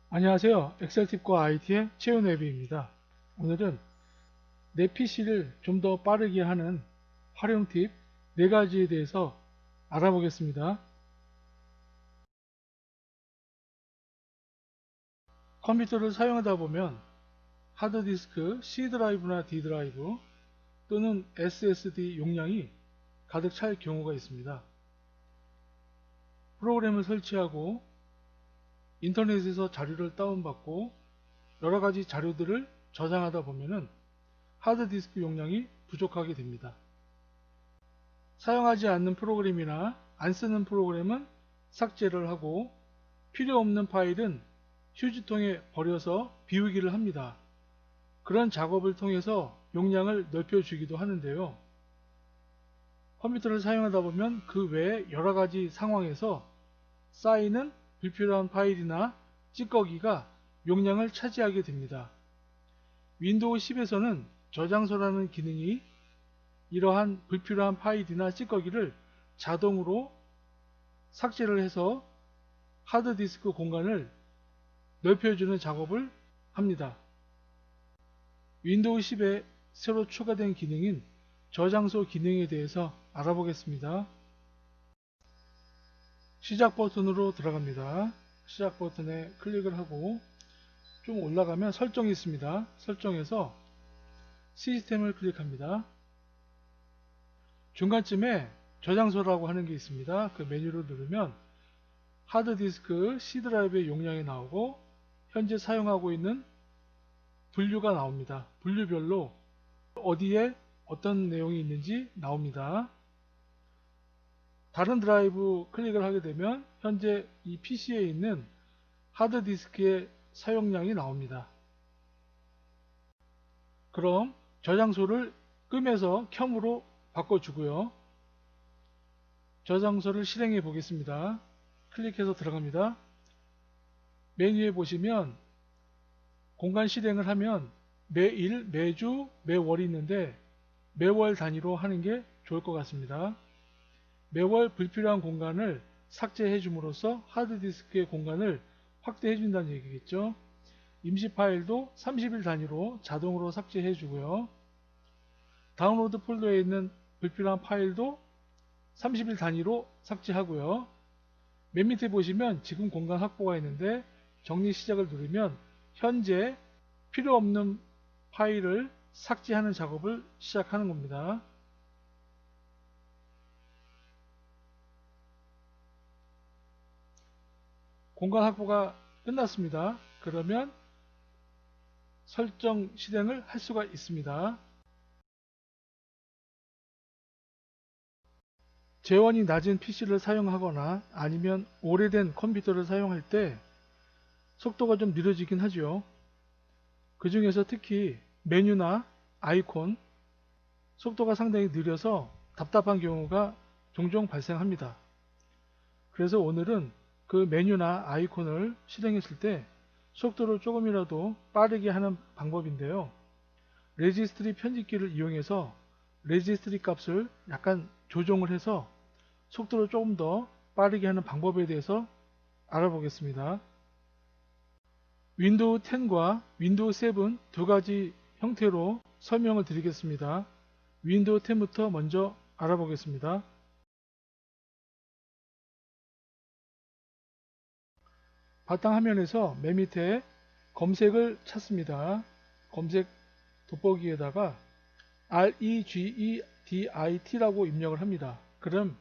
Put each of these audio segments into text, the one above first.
안녕하세요. 엑셀팁과 IT의 최윤회비입니다. 오늘은 내 PC를 좀 더 빠르게 하는 활용 팁 4가지에 대해서 알아보겠습니다. 컴퓨터를 사용하다 보면 하드디스크 C 드라이브나 D 드라이브 또는 SSD 용량이 가득 찰 경우가 있습니다. 프로그램을 설치하고 인터넷에서 자료를 다운받고 여러가지 자료들을 저장하다 보면 하드디스크 용량이 부족하게 됩니다. 사용하지 않는 프로그램이나 안 쓰는 프로그램은 삭제를 하고 필요 없는 파일은 휴지통에 버려서 비우기를 합니다. 그런 작업을 통해서 용량을 넓혀주기도 하는데요. 컴퓨터를 사용하다 보면 그 외에 여러가지 상황에서 쌓이는 불필요한 파일이나 찌꺼기가 용량을 차지하게 됩니다. 윈도우 10에서는 저장소라는 기능이 이러한 불필요한 파일이나 찌꺼기를 자동으로 삭제를 해서 하드디스크 공간을 넓혀주는 작업을 합니다. 윈도우 10에 새로 추가된 기능인 저장소 기능에 대해서 알아보겠습니다. 시작 버튼으로 들어갑니다. 시작 버튼에 클릭을 하고 좀 올라가면 설정이 있습니다. 설정에서 시스템을 클릭합니다. 중간쯤에 저장소라고 하는 게 있습니다. 그 메뉴를 누르면 하드디스크 C 드라이브의 용량이 나오고 현재 사용하고 있는 분류가 나옵니다. 분류별로 어디에 어떤 내용이 있는지 나옵니다. 다른 드라이브 클릭을 하게 되면 현재 이 PC에 있는 하드디스크의 사용량이 나옵니다. 그럼 저장소를 끔에서 켬으로 바꿔주고요. 저장소를 실행해 보겠습니다. 클릭해서 들어갑니다. 메뉴에 보시면 공간 실행을 하면 매일, 매주, 매월이 있는데 매월 단위로 하는 게 좋을 것 같습니다. 매월 불필요한 공간을 삭제해 줌으로써 하드디스크의 공간을 확대해 준다는 얘기겠죠. 임시 파일도 30일 단위로 자동으로 삭제해 주고요. 다운로드 폴더에 있는 불필요한 파일도 30일 단위로 삭제하고요. 맨 밑에 보시면 지금 공간 확보가 있는데 정리 시작을 누르면 현재 필요 없는 파일을 삭제하는 작업을 시작하는 겁니다. 공간 확보가 끝났습니다. 그러면 설정 실행을 할 수가 있습니다. 재원이 낮은 PC를 사용하거나 아니면 오래된 컴퓨터를 사용할 때 속도가 좀 느려지긴 하죠. 그 중에서 특히 메뉴나 아이콘 속도가 상당히 느려서 답답한 경우가 종종 발생합니다. 그래서 오늘은 그 메뉴나 아이콘을 실행했을 때 속도를 조금이라도 빠르게 하는 방법인데요. 레지스트리 편집기를 이용해서 레지스트리 값을 약간 조정을 해서 속도를 조금 더 빠르게 하는 방법에 대해서 알아보겠습니다. 윈도우 10과 윈도우 7 두 가지 형태로 설명을 드리겠습니다. 윈도우 10부터 먼저 알아보겠습니다. 바탕화면에서 맨 밑에 검색을 찾습니다. 검색 돋보기에다가 REGEDIT라고 입력을 합니다. 그럼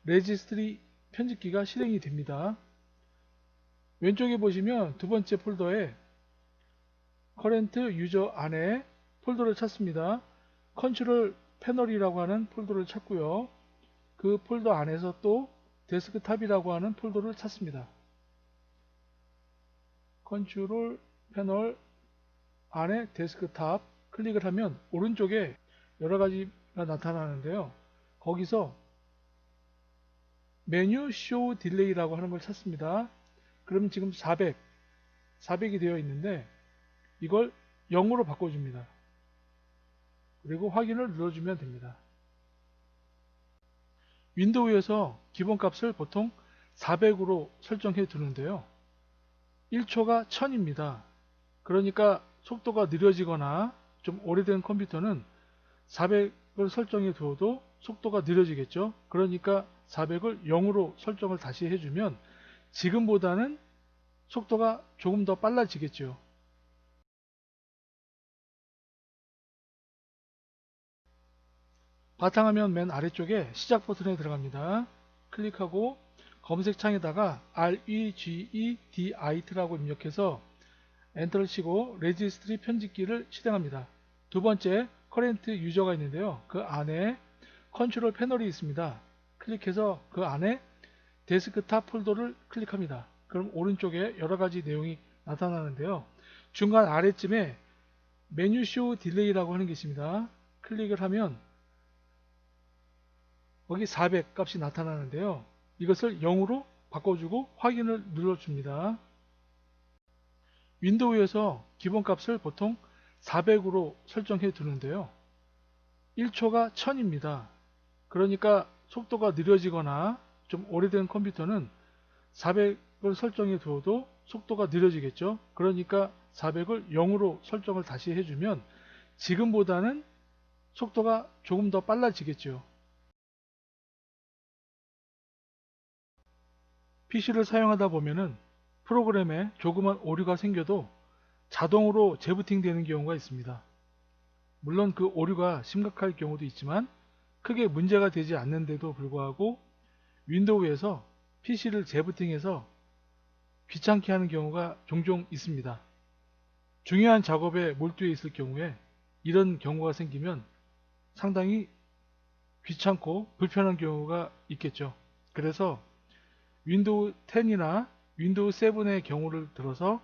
레지스트리 편집기가 실행이 됩니다. 왼쪽에 보시면 두 번째 폴더에 커런트 유저 안에 폴더를 찾습니다. 컨트롤 패널이라고 하는 폴더를 찾고요. 그 폴더 안에서 또 데스크탑이라고 하는 폴더를 찾습니다. 컨트롤 패널 안에 데스크탑 클릭을 하면 오른쪽에 여러가지가 나타나는데요. 거기서 메뉴 쇼 딜레이라고 하는 걸 찾습니다. 그러면 지금 400이 되어 있는데 이걸 0으로 바꿔줍니다. 그리고 확인을 눌러주면 됩니다. 윈도우에서 기본값을 보통 400으로 설정해 두는데요. 1초가 1000입니다. 그러니까 속도가 느려지거나 좀 오래된 컴퓨터는 400을 설정해 두어도 속도가 느려지겠죠. 그러니까 400을 0으로 설정을 다시 해주면 지금보다는 속도가 조금 더 빨라지겠죠. 바탕화면 맨 아래쪽에 시작 버튼에 들어갑니다. 클릭하고 검색창에다가 REGEDIT라고 입력해서 엔터를 치고 레지스트리 편집기를 실행합니다. 두 번째 커렌트 유저가 있는데요. 그 안에 컨트롤 패널이 있습니다. 클릭해서 그 안에 데스크탑 폴더를 클릭합니다. 그럼 오른쪽에 여러가지 내용이 나타나는데요. 중간 아래쯤에 메뉴 쇼 딜레이라고 하는 게 있습니다. 클릭을 하면 거기 400 값이 나타나는데요. 이것을 0으로 바꿔주고 확인을 눌러줍니다. 윈도우에서 기본값을 보통 400으로 설정해 두는데요. 1초가 1000입니다. 그러니까 속도가 느려지거나 좀 오래된 컴퓨터는 400을 설정해 두어도 속도가 느려지겠죠. 그러니까 400을 0으로 설정을 다시 해주면 지금보다는 속도가 조금 더 빨라지겠죠. PC를 사용하다 보면은 프로그램에 조그만 오류가 생겨도 자동으로 재부팅 되는 경우가 있습니다. 물론 그 오류가 심각할 경우도 있지만 크게 문제가 되지 않는데도 불구하고 윈도우에서 PC를 재부팅해서 귀찮게 하는 경우가 종종 있습니다. 중요한 작업에 몰두해 있을 경우에 이런 경우가 생기면 상당히 귀찮고 불편한 경우가 있겠죠. 그래서 윈도우 10이나 윈도우 7의 경우를 들어서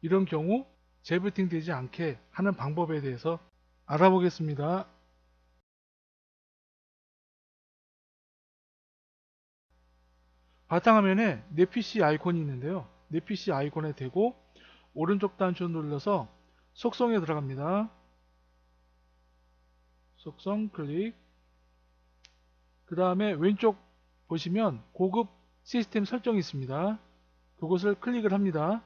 이런 경우 재부팅 되지 않게 하는 방법에 대해서 알아보겠습니다. 바탕화면에 내 PC 아이콘이 있는데요. 내 PC 아이콘에 대고 오른쪽 단추 눌러서 속성에 들어갑니다. 속성 클릭. 그 다음에 왼쪽 보시면 고급 시스템 설정이 있습니다. 그것을 클릭을 합니다.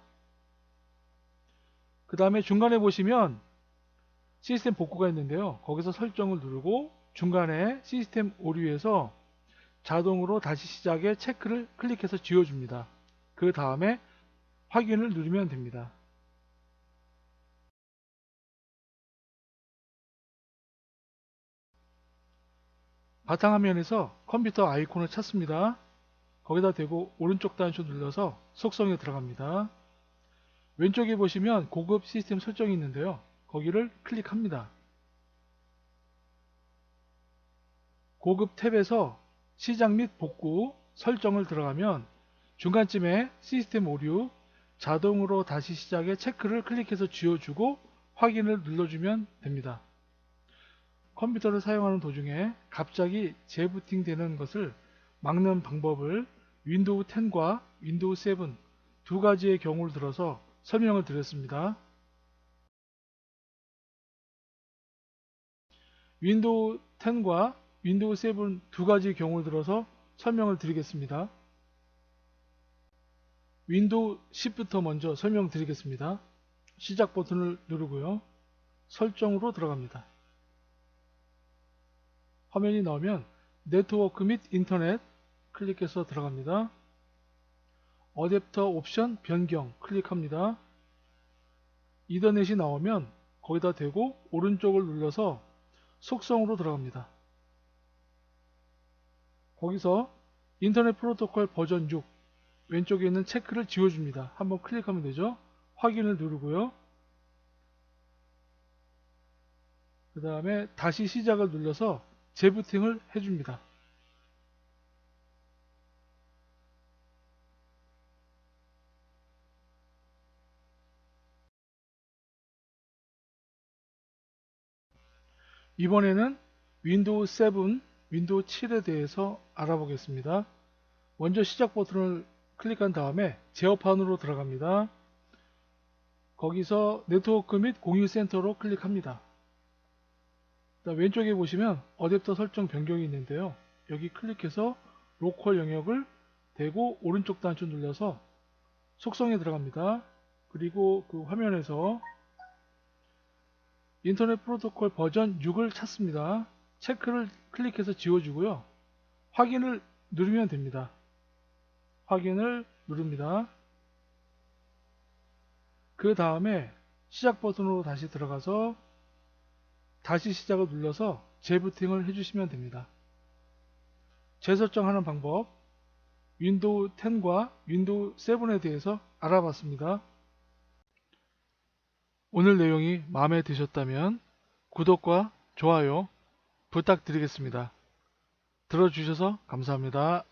그 다음에 중간에 보시면 시스템 복구가 있는데요. 거기서 설정을 누르고 중간에 시스템 오류에서 자동으로 다시 시작에 체크를 클릭해서 지워줍니다. 그 다음에 확인을 누르면 됩니다. 바탕화면에서 컴퓨터 아이콘을 찾습니다. 거기다 대고 오른쪽 단추 눌러서 속성에 들어갑니다. 왼쪽에 보시면 고급 시스템 설정이 있는데요. 거기를 클릭합니다. 고급 탭에서 시작 및 복구 설정을 들어가면 중간쯤에 시스템 오류 자동으로 다시 시작에 체크를 클릭해서 지워주고 확인을 눌러주면 됩니다. 컴퓨터를 사용하는 도중에 갑자기 재부팅 되는 것을 막는 방법을 윈도우 10과 윈도우 7 두 가지의 경우를 들어서 설명을 드렸습니다. 윈도우 10과 윈도우 7 두 가지 경우를 들어서 설명을 드리겠습니다. 윈도우 10부터 먼저 설명드리겠습니다. 시작 버튼을 누르고요. 설정으로 들어갑니다. 화면이 나오면 네트워크 및 인터넷 클릭해서 들어갑니다. 어댑터 옵션 변경 클릭합니다. 이더넷이 나오면 거기다 대고 오른쪽을 눌러서 속성으로 들어갑니다. 거기서 인터넷 프로토콜 버전 6 왼쪽에 있는 체크를 지워줍니다. 한번 클릭하면 되죠. 확인을 누르고요. 그 다음에 다시 시작을 눌러서 재부팅을 해줍니다. 이번에는 윈도우 7, 윈도우 7에 대해서 알아보겠습니다. 먼저 시작 버튼을 클릭한 다음에 제어판으로 들어갑니다. 거기서 네트워크 및 공유센터로 클릭합니다. 왼쪽에 보시면 어댑터 설정 변경이 있는데요. 여기 클릭해서 로컬 영역을 대고 오른쪽 단추 눌러서 속성에 들어갑니다. 그리고 그 화면에서 인터넷 프로토콜 버전 6을 찾습니다. 체크를 클릭해서 지워주고요. 확인을 누르면 됩니다. 확인을 누릅니다. 그 다음에 시작 버튼으로 다시 들어가서 다시 시작을 눌러서 재부팅을 해주시면 됩니다. 재설정하는 방법, 윈도우 10과 윈도우 7에 대해서 알아봤습니다. 오늘 내용이 마음에 드셨다면 구독과 좋아요 부탁드리겠습니다. 들어주셔서 감사합니다.